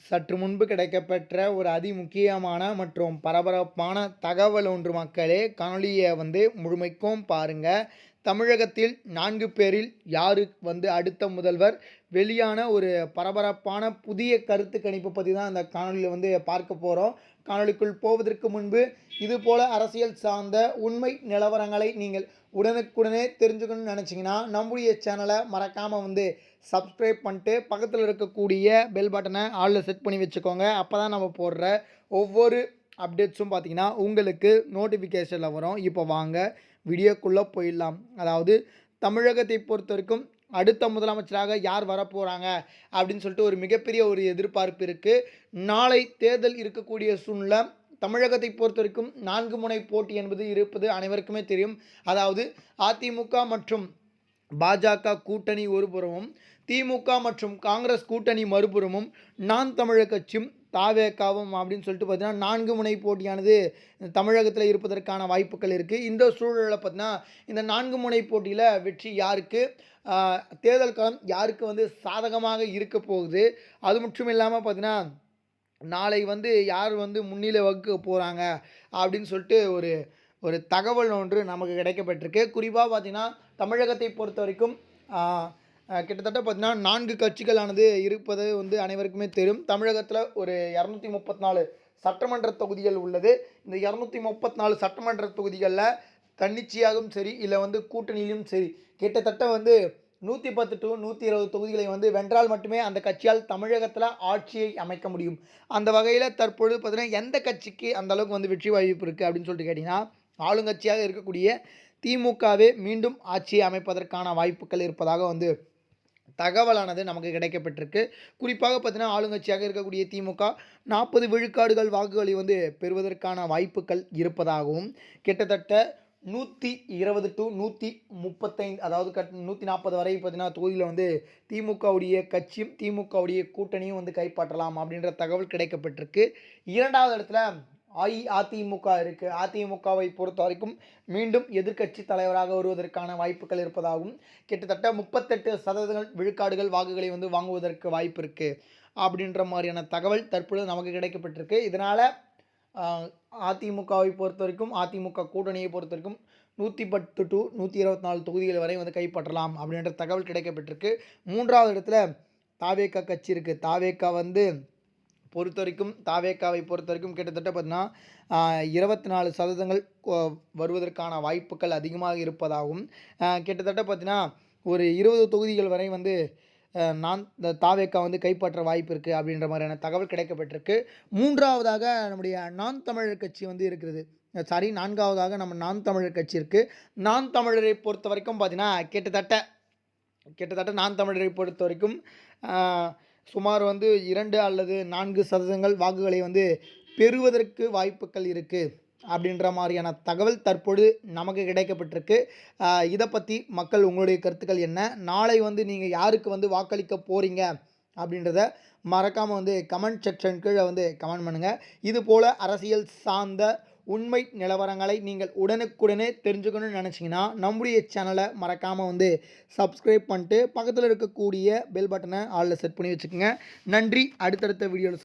சற்று முன்பு கிடைக்கப்பெற்ற ஒரு அதிமுக்கியமான மற்றும் பரபரப்பான தகவல் ஒன்று மக்களே. காணொளியை முழுமைக்கும் பாருங்க. தமிழகத்தில் 4 பேரில் யாரு அடுத்த முதல்வர்? வெளியான ஒரு பரபரப்பான புதிய கருத்து கணிப்பு பற்றி தான் இந்த காணொலியில் பார்க்க போகிறோம். காணொலிக்குள் போவதற்கு முன்பு இதுபோல அரசியல் சார்ந்த உண்மை நிலவரங்களை நீங்கள் உடனுக்குடனே தெரிஞ்சுக்கணும்னு நினச்சிங்கன்னா நம்முடைய சேனலை மறக்காமல் சப்ஸ்கிரைப் பண்ணிட்டு பக்கத்தில் இருக்கக்கூடிய பெல் பட்டனை ஆலில் செட் பண்ணி வச்சுக்கோங்க. அப்போ தான் நம்ம போடுற ஒவ்வொரு அப்டேட்ஸும் பார்த்திங்கன்னா உங்களுக்கு நோட்டிஃபிகேஷனில் வரும். இப்போ வாங்க வீடியோக்குள்ளே போயிடலாம். அதாவது தமிழகத்தை பொறுத்த வரைக்கும் அடுத்த முதலமைச்சராக யார் வரப்போகிறாங்க அப்படின்னு சொல்லிட்டு ஒரு மிகப்பெரிய ஒரு எதிர்பார்ப்பு இருக்குது. நாளை தேர்தல் இருக்கக்கூடிய சூழ்நிலை தமிழகத்தை பொறுத்த வரைக்கும் 4 முனை போட்டி என்பது இருப்பது அனைவருக்குமே தெரியும். அதாவது அதிமுக மற்றும் பாஜக கூட்டணி ஒருபுறமும், திமுக மற்றும் காங்கிரஸ் கூட்டணி மறுபுறமும், நாம் தமிழர் கட்சியும் தாவேக்காவும் அப்படின்னு சொல்லிட்டு பார்த்தீங்கன்னா 4 முனை போட்டியானது தமிழகத்தில் இருப்பதற்கான வாய்ப்புகள் இருக்குது. இந்த சூழலில் பார்த்தீங்கன்னா இந்த 4 முனை போட்டியில் வெற்றி யாருக்கு, தேர்தல் காலம் யாருக்கு சாதகமாக இருக்க போகுது, அது மட்டும் இல்லாமல் பார்த்தீங்கன்னா நாளை யார் முன்னிலை வகுக்க போகிறாங்க அப்படின்னு சொல்லிட்டு ஒரு தகவல் ஒன்று நமக்கு கிடைக்கப்பட்டிருக்கு. குறிப்பாக பார்த்திங்கன்னா தமிழகத்தை பொறுத்த வரைக்கும் கிட்டத்தட்ட பார்த்திங்கன்னா 4 கட்சிகளானது இருப்பது அனைவருக்குமே தெரியும். தமிழகத்தில் ஒரு 234 சட்டமன்ற தொகுதிகள் உள்ளது. இந்த 234 சட்டமன்ற தொகுதிகளில் தன்னிச்சையாகவும் சரி இல்லை கூட்டணியிலும் சரி கிட்டத்தட்ட 110 to 120 தொகுதிகளை வென்றால் மட்டுமே அந்த கட்சியால் தமிழகத்தில் ஆட்சியை அமைக்க முடியும். அந்த வகையில் தற்பொழுது பார்த்தீங்கன்னா எந்த கட்சிக்கு அந்த அளவுக்கு வெற்றி வாய்ப்பு இருக்குது அப்படின்னு சொல்லிட்டு கேட்டிங்கன்னா ஆளுங்கட்சியாக இருக்கக்கூடிய திமுகவே மீண்டும் ஆட்சியை அமைப்பதற்கான வாய்ப்புகள் இருப்பதாக தகவலானது நமக்கு கிடைக்கப்பட்டிருக்கு. குறிப்பாக பார்த்தீங்கன்னா ஆளுங்கட்சியாக இருக்கக்கூடிய திமுக 40 விழுக்காடுகள் வாக்குகளை பெறுவதற்கான வாய்ப்புகள் இருப்பதாகவும், கிட்டத்தட்ட 120 to 135 அதாவது 140 வரை பார்த்தீங்கன்னா தொகுதியில் திமுகவுடைய கட்சியும் திமுகவுடைய கூட்டணியும் கைப்பற்றலாம் அப்படின்ற தகவல் கிடைக்கப்பட்டிருக்கு. 2வது இடத்துல அஇஅதிமுக இருக்குது. அதிமுகவை பொறுத்த வரைக்கும் மீண்டும் எதிர்க்கட்சி தலைவராக வருவதற்கான வாய்ப்புகள் இருப்பதாகவும், கிட்டத்தட்ட 38% விழுக்காடுகள் வாக்குகளை வாங்குவதற்கு வாய்ப்பு இருக்குது அப்படின்ற மாதிரியான தகவல் தற்பொழுது நமக்கு கிடைக்கப்பட்டிருக்கு. இதனால் அதிமுகவை பொறுத்த வரைக்கும், அதிமுக கூட்டணியை பொறுத்த வரைக்கும் 110 to 124 தொகுதிகள் வரை கைப்பற்றலாம் அப்படின்ற தகவல் கிடைக்கப்பட்டிருக்கு. 3வது இடத்துல தாவேகா கட்சி இருக்குது. தாவேகா பொறுத்த வரைக்கும் தாவேகாவை பொறுத்த வரைக்கும் கிட்டத்தட்ட பார்த்தீங்கன்னா 24% வருவதற்கான வாய்ப்புகள் அதிகமாக இருப்பதாகவும், கிட்டத்தட்ட பார்த்தீங்கன்னா ஒரு 20 தொகுதிகள் வரை இந்த தாவேகா கைப்பற்ற வாய்ப்பு இருக்குது அப்படின்ற மாதிரியான தகவல் கிடைக்கப்பட்டிருக்கு. 3வதாக நம்முடைய நாம் தமிழர் கட்சி இருக்கிறது. 4வதாக நம்ம நாம் தமிழர் கட்சி இருக்குது. நாம் தமிழரை பொறுத்த வரைக்கும் பார்த்தீங்கன்னா கிட்டத்தட்ட நாம் தமிழரை பொறுத்த வரைக்கும் சுமார் 2 அல்லது 4% வாக்குகளை பெறுவதற்கு வாய்ப்புகள் இருக்குது அப்படின்ற மாதிரியான தகவல் தற்பொழுது நமக்கு கிடைக்கப்பட்டிருக்கு. இதை பற்றி மக்கள் உங்களுடைய கருத்துக்கள் என்ன? நாளை நீங்கள் யாருக்கு வாக்களிக்க போகிறீங்க அப்படின்றத மறக்காமல் கமெண்ட் செக்ஷன் கீழே கமெண்ட் பண்ணுங்கள். இதுபோல் அரசியல் சார்ந்த உண்மை நிலவரங்களை நீங்கள் உடனுக்குடனே தெரிஞ்சுக்கணும்னு நினச்சிங்கன்னா நம்முடைய சேனலை மறக்காமல் சப்ஸ்கிரைப் பண்ணிட்டு பக்கத்தில் இருக்கக்கூடிய பெல் பட்டனை ஆலில் செட் பண்ணி வச்சுக்கோங்க. நன்றி. அடுத்தடுத்த வீடியோவில்